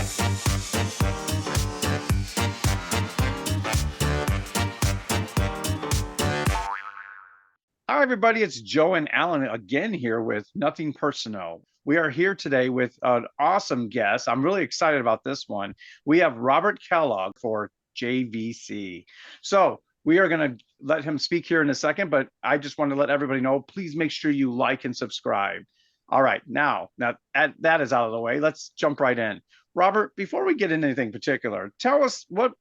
Hi, everybody. It's Joe and Alan again here with Nothing Personal. We are here today with an awesome guest. I'm really excited about this one. We have Robert Kellog for JVC. So we are going to let him speak here in a second, but I just want to let everybody know, please make sure you like and subscribe. All right, now that is out of the way. Let's jump right in. Robert, before we get into anything particular, tell us what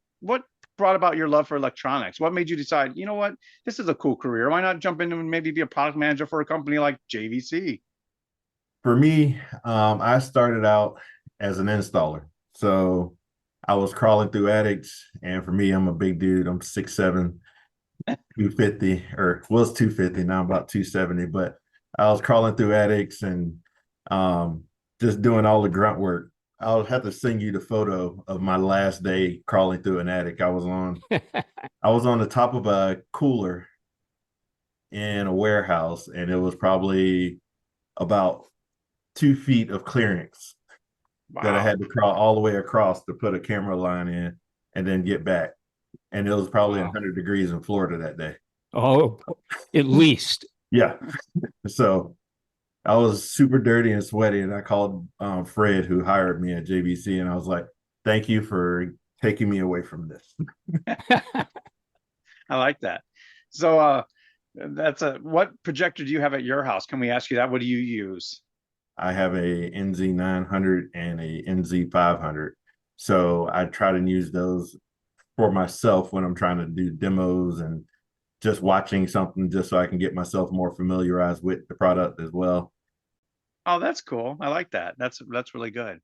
brought about your love for electronics? What made you decide, you know what, this is a cool career. Why not jump into and maybe be a product manager for a company like JVC? For me, I started out as an installer. So I was crawling through attics. And for me, I'm a big dude. I'm 6'7", 250, or was 250. Now I'm about 270. But I was crawling through attics and just doing all the grunt work. I'll have to send you the photo of my last day crawling through an attic. I was on the top of a cooler in a warehouse, and it was probably about 2 feet of clearance that I Wow. had to crawl all the way across to put a camera line in and then get back. And it was probably Wow. 100 degrees in Florida that day. Oh, at least. Yeah. So I was super dirty and sweaty. And I called Fred, who hired me at JVC, and I was like, thank you for taking me away from this. I like that. So what projector do you have at your house? Can we ask you that? What do you use? I have a NZ900 and a NZ500. So I try to use those for myself when I'm trying to do demos and just watching something just so I can get myself more familiarized with the product as well. Oh, that's cool. I like that. That's really good.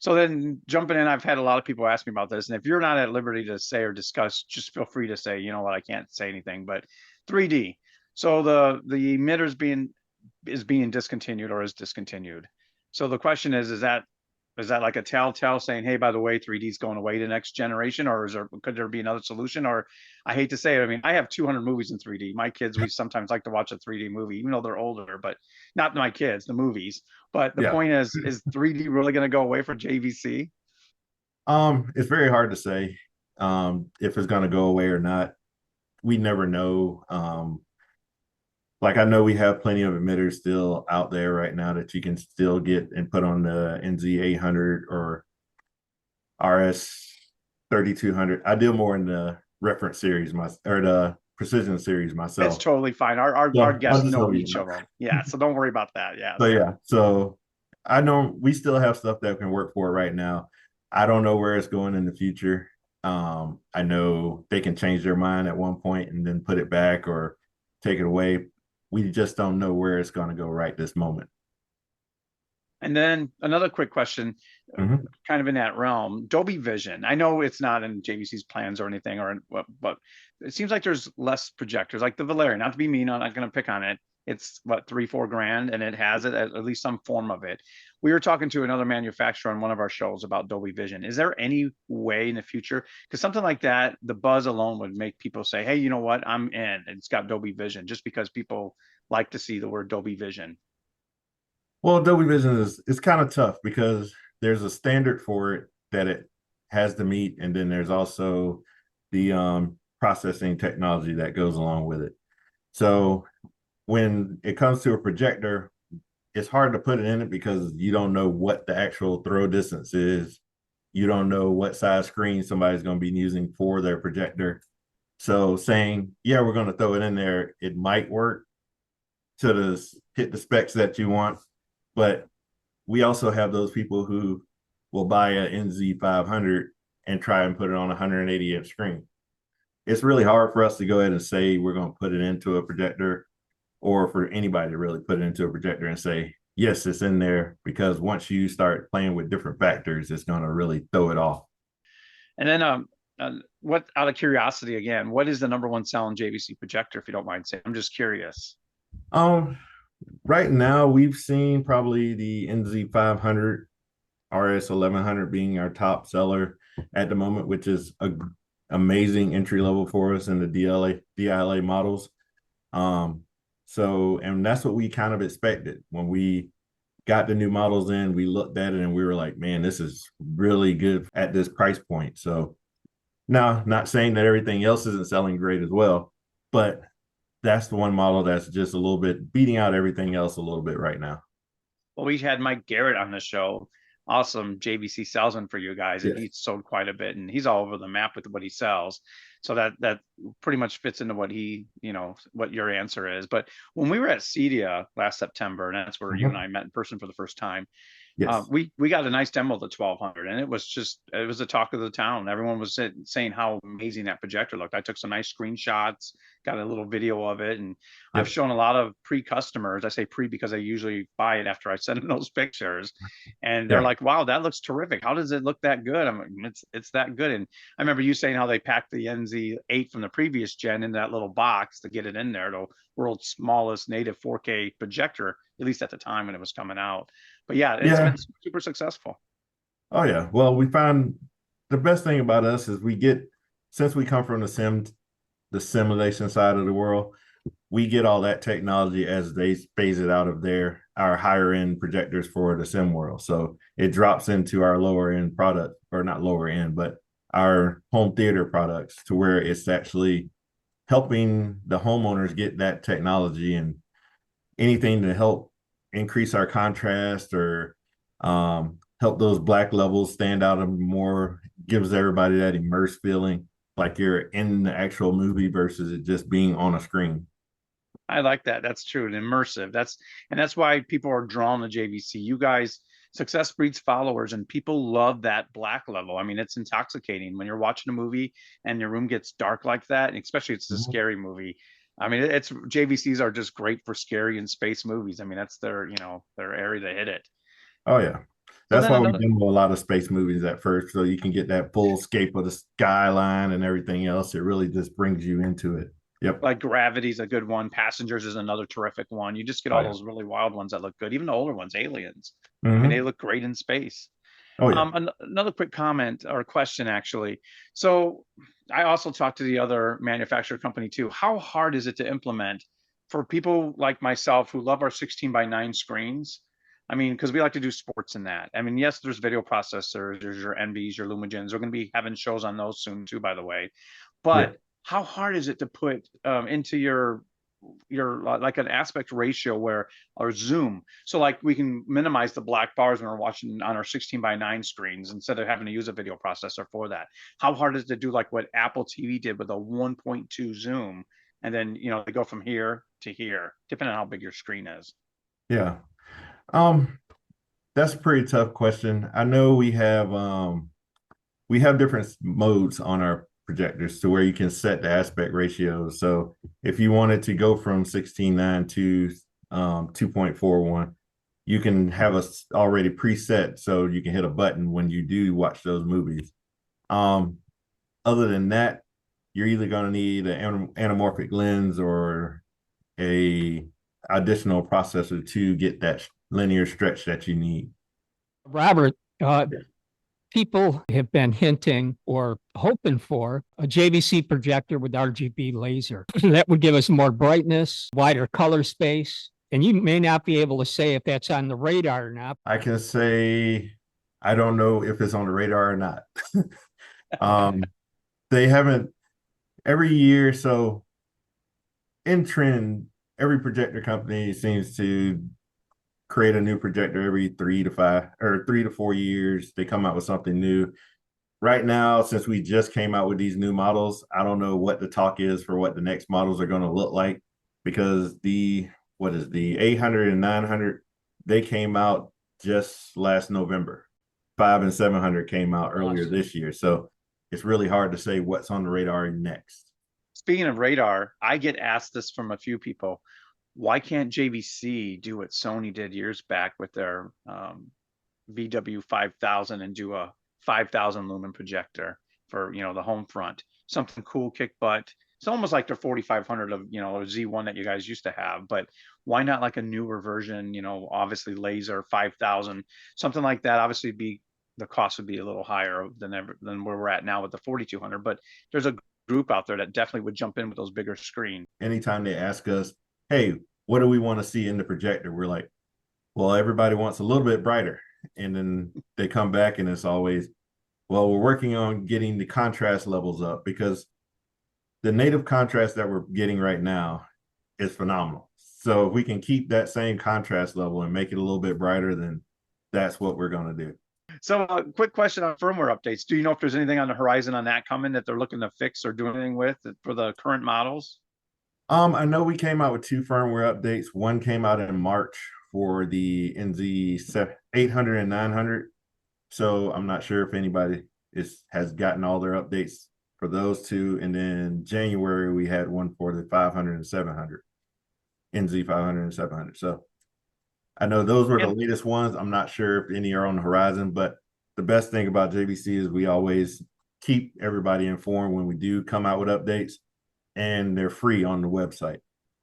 So then jumping in, I've had a lot of people ask me about this. And if you're not at liberty to say or discuss, just feel free to say, you know what, I can't say anything. But 3D. So the emitters being discontinued or is discontinued. So the question is that like a telltale saying, hey, by the way, 3D is going away to next generation, or could there be another solution? Or I hate to say it, I mean, I have 200 movies in 3D. My kids, we sometimes like to watch a 3D movie, even though they're older, but not my kids, the movies. But the Yeah. point is 3D really going to go away for JVC? It's very hard to say if it's going to go away or not. We never know. Like I know we have plenty of emitters still out there right now that you can still get and put on the NZ800 or RS 3200. I deal more in the reference series, or the precision series It's myself. totally fine. Our So I'll guests just know tell you each that. of them. Yeah, so don't worry about that. Yeah. So yeah, so I know we still have stuff that can work for it right now. I don't know where it's going in the future. I know they can change their mind at one point and then put it back or take it away. We just don't know where it's going to go right this moment. And then another quick question, Mhm. kind of in that realm, Dolby Vision. I know it's not in JVC's plans or anything, but it seems like there's less projectors, like the Valerian. Not to be mean, I'm not going to pick on it. It's what, 3-4 grand, and it has it at least some form of it. We were talking to another manufacturer on one of our shows about Dolby Vision. Is there any way in the future? Because something like that, the buzz alone would make people say, "Hey, you know what? I'm in." It's got Dolby Vision, just because people like to see the word Dolby Vision. Well, Adobe Vision is it's kind of tough because there's a standard for it that it has to meet, and then there's also the processing technology that goes along with it. So when it comes to a projector, it's hard to put it in it because you don't know what the actual throw distance is. You don't know what size screen somebody's going to be using for their projector. So saying, yeah, we're going to throw it in there, it might work to hit the specs that you want. But we also have those people who will buy an NZ500 and try and put it on a 180-inch screen. It's really hard for us to go ahead and say we're going to put it into a projector, or for anybody to really put it into a projector and say, yes, it's in there, because once you start playing with different factors, it's going to really throw it off. And then what, out of curiosity again, what is the number one selling JVC projector, if you don't mind saying? I'm just curious. Um, right now we've seen probably the NZ500, RS 1100 being our top seller at the moment, which is a amazing entry level for us in the DILA models. So, and that's what we kind of expected when we got the new models in, we looked at it and we were like, man, this is really good at this price point. So now, not saying that everything else isn't selling great as well, but that's the one model that's just a little bit beating out everything else a little bit right now. Well, we had Mike Garrett on the show, awesome JVC salesman for you guys, and Yes. he sold quite a bit, and he's all over the map with what he sells. So that pretty much fits into what he, what your answer is. But when we were at CEDIA last September, and that's where you and I met in person for the first time, Yes. we got a nice demo of the 1200, and it was the talk of the town. Everyone was saying how amazing that projector looked. I took some nice screenshots, got a little video of it, and I've Yep. shown a lot of pre-customers. I say pre because I usually buy it after I send them those pictures, and they're Yeah. like, "Wow, that looks terrific. How does it look that good?" I'm like, "It's that good." And I remember you saying how they packed the NZ8 from the previous gen in that little box to get it in there, the world's smallest native 4K projector, at least at the time when it was coming out. But yeah, it's Yeah. been super successful. Oh yeah. Well, we found the best thing about us is since we come from the simulation side of the world, we get all that technology as they phase it out of our higher end projectors for the sim world. So it drops into our lower end product, or not lower end, but our home theater products, to where it's actually helping the homeowners get that technology, and anything to help increase our contrast, or help those black levels stand out more, gives everybody that immersed feeling like you're in the actual movie versus it just being on a screen. I like that. That's true. And immersive. That's why people are drawn to JVC. You guys, success breeds followers, and people love that black level. I mean, it's intoxicating when you're watching a movie and your room gets dark like that, and especially it's a Mhm. scary movie. I mean, it's JVCs are just great for scary and space movies. I mean, that's their area to hit it. Oh yeah. So That's then why we another demo a lot of space movies at first, so you can get that full scape of the skyline and everything else. It really just brings you into it. Yep. like Gravity's a good one. Passengers is another terrific one. You just get Oh all yeah. those really wild ones that look good. Even the older ones, Aliens. I mean, they Hmm. look great in space. Oh yeah. Another quick comment or question, actually. So I also talked to the other manufacturer company too. How hard is it to implement for people like myself who love our 16:9 screens? I mean, because we like to do sports in that. I mean, yes, there's video processors, there's your NVs, your Lumagens. We're going to be having shows on those soon too, by the way. Yeah. But how hard is it to put into your like an aspect ratio where or zoom so like we can minimize the black bars when we're watching on our 16:9 screens instead of having to use a video processor for that? How hard is it to do like what Apple TV did with a 1.2 zoom, and then they go from here to here depending on how big your screen is? Yeah. Um, that's a pretty tough question. I know we have different modes on our projectors to where you can set the aspect ratios. So if you wanted to go from 16:9 to 2.41, you can have us already preset so you can hit a button when you do watch those movies. Um, Other than that, you're either going to need an anamorphic lens or a additional processor to get that linear stretch that you need. Robert, people have been hinting or hoping for a JVC projector with RGB laser that would give us more brightness, wider color space. And you may not be able to say if that's on the radar or not. I can say I don't know if it's on the radar or not. um, they haven't every year. So in trend, every projector company seems to create a new projector every 3 to 4 years. They come out with something new. Right now, since we just came out with these new models, I don't know what the talk is for what the next models are going to look like, because the 800 and 900, they came out just last November. 5 and 700 came out earlier Awesome. this year. So it's really hard to say what's on the radar next. Speaking of radar, I get asked this from a few people. Why can't JVC do what Sony did years back with their VW 5000 and do a 5,000 lumen projector for the home front? Something cool, kick butt. It's almost like the 4500 of or Z1 that you guys used to have, but why not like a newer version? Obviously laser 5,000, something like that. Obviously, the cost would be a little higher than where we're at now with the 4200. But there's a group out there that definitely would jump in with those bigger screens. Anytime they ask us, hey, what do we want to see in the projector? We're like, Well, everybody wants a little bit brighter. And then they come back and it's always, well, we're working on getting the contrast levels up because the native contrast that we're getting right now is phenomenal. So if we can keep that same contrast level and make it a little bit brighter, then that's what we're going to do. So a quick question on firmware updates. Do you know if there's anything on the horizon on that coming that they're looking to fix or do anything with for the current models? I know we came out with 2 firmware updates. One came out in March for the NZ 800 and 900. So I'm not sure if anybody has gotten all their updates for those 2. And then January, we had one for the 500 and 700, NZ 500 and 700. So I know those were the latest ones. I'm not sure if any are on the horizon, but the best thing about JVC is we always keep everybody informed when we do come out with updates, and they're free on the website.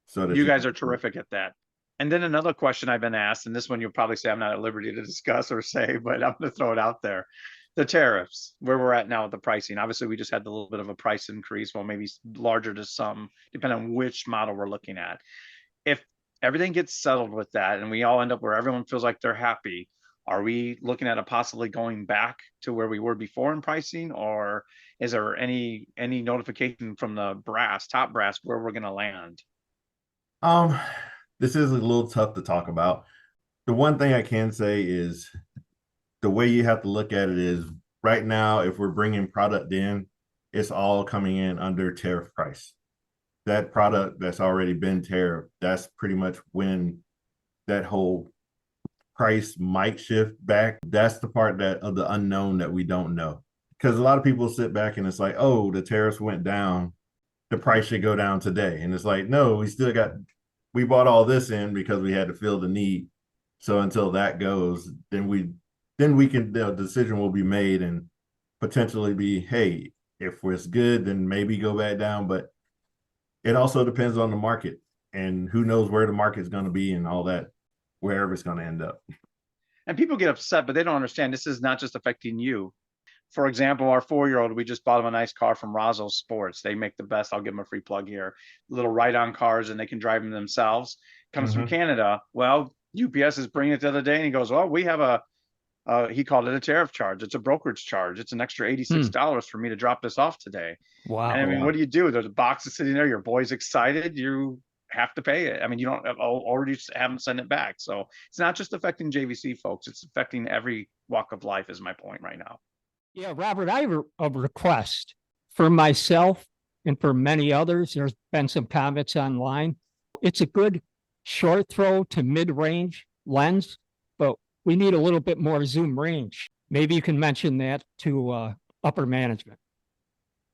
So that you guys are terrific at that. And then another question I've been asked, and this one you'll probably say I'm not at liberty to discuss or say, but I'm going to throw it out there. The tariffs, where we're at now with the pricing. Obviously, we just had a little bit of a price increase, well, maybe larger to some, depending on which model we're looking at. If everything gets settled with that and we all end up where everyone feels like they're happy, are we looking at a possibly going back to where we were before in pricing, or is there any notification from the top brass where we're going to land? This is a little tough to talk about. The one thing I can say is the way you have to look at it is right now, if we're bringing product in, it's all coming in under tariff price. That product that's already been tariff, that's pretty much when that whole price might shift back. That's the part of the unknown that we don't know. Because a lot of people sit back and it's like, oh, the tariffs went down, the price should go down today. And it's like, no, we bought all this in because we had to fill the need. So until that goes, then the decision will be made and potentially be, hey, if it's good, then maybe go back down. But it also depends on the market and who knows where the market's going to be and all that, wherever it's going to end up. And people get upset, but they don't understand this is not just affecting you. For example, our 4-year-old, we just bought him a nice car from Roswell Sports. They make the best. I'll give them a free plug here. Little ride-on cars, and they can drive them themselves. Comes from Canada. Well, UPS is bringing it the other day, and he goes, "Oh, we have he called it a tariff charge. It's a brokerage charge. It's an extra $86 for me to drop this off today." Wow. And I mean, what do? There's a box sitting there. Your boy's excited. You have to pay it. I mean, you don't already haven't sent it back. So it's not just affecting JVC folks. It's affecting every walk of life is my point right now. Yeah, Robert, I have a request for myself and for many others. There's been some comments online. It's a good short throw to mid-range lens, but we need a little bit more zoom range. Maybe you can mention that to upper management.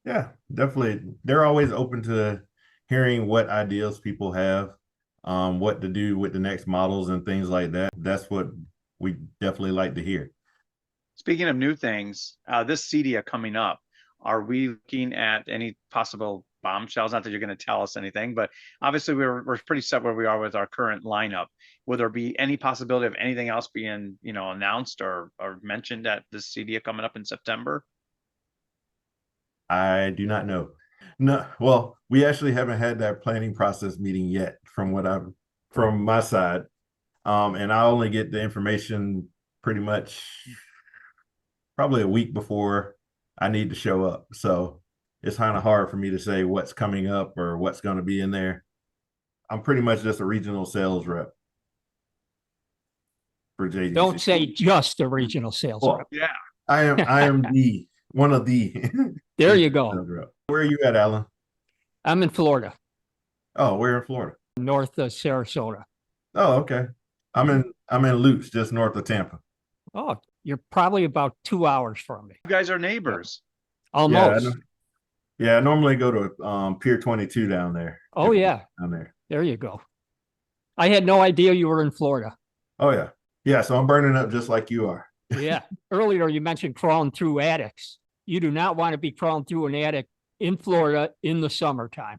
Yeah, definitely. They're always open to hearing what ideas people have, what to do with the next models and things like that. That's what we definitely like to hear. Speaking of new things, this CEDIA coming up, are we looking at any possible bombshells? Not that you're going to tell us anything, but obviously we're pretty set where we are with our current lineup. Will there be any possibility of anything else being, announced or mentioned at this CEDIA coming up in September? I do not know. No, well, we actually haven't had that planning process meeting yet from my side. And I only get the information pretty much probably a week before I need to show up. So it's kind of hard for me to say what's coming up or what's going to be in there. I'm pretty much just a regional sales rep for JVC. Don't say just a regional sales rep. Yeah. I am one of the. There you go. Where are you at, Alan? I'm in Florida. Oh, we're in Florida. North of Sarasota. Oh, okay. I'm in Lutz, just north of Tampa. Oh, you're probably about 2 hours from me. You guys are neighbors. Almost. Yeah, I normally go to Pier 22 down there. Oh, yeah. Down there. There you go. I had no idea you were in Florida. Oh, yeah. Yeah, so I'm burning up just like you are. Yeah. Earlier, you mentioned crawling through attics. You do not want to be crawling through an attic in Florida in the summertime.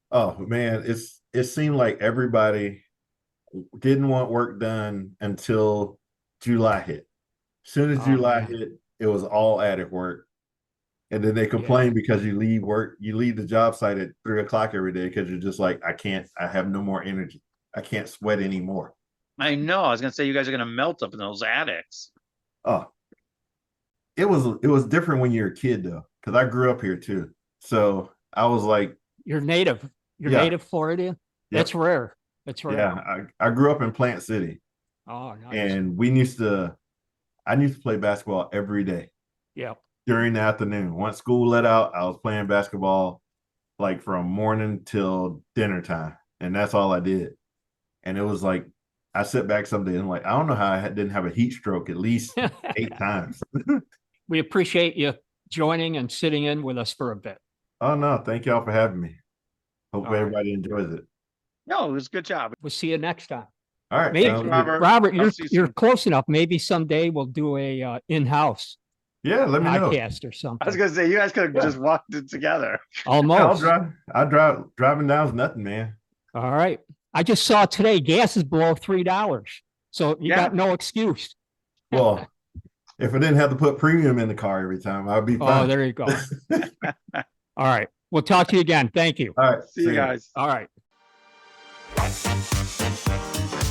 Oh, man, it seemed like everybody didn't want work done until July hit. As soon as July hit, it was all attic work. And then they complain because you leave the job site at 3 o'clock every day because you're just like, I have no more energy. I can't sweat anymore. I know. I was gonna say you guys are gonna melt up in those attics. Oh, it was different when you're a kid though, because I grew up here too. So I was like, You're native. You're yeah, native Floridian. That's yep, rare. That's rare. yeah. I grew up in Plant City, Oh, nice. and I used to play basketball every day Yeah. during the afternoon. Once school let out, I was playing basketball like from morning till dinner time, and that's all I did. And it was like I sit back someday and I'm like, I don't know how didn't have a heat stroke at least 8 times. We appreciate you joining and sitting in with us for a bit. Oh no, thank y'all for having me. Hope All right. everybody enjoys it. No, it was a good job. We'll see you next time. All right, Maybe, sounds good. Robert, I'll see you you're soon. close enough. Maybe someday we'll do a in-house Yeah, let me know. podcast or I was something. gonna say you guys could have just walked it together. Almost. Driving down's nothing, man. All right. I just saw today gas is below $3. So you Yeah. got no excuse. Well, if I didn't have to put premium in the car every time, I'd be Oh, fine. there you go. All right. We'll talk to you again. Thank you. All right, See you ya. All guys. right.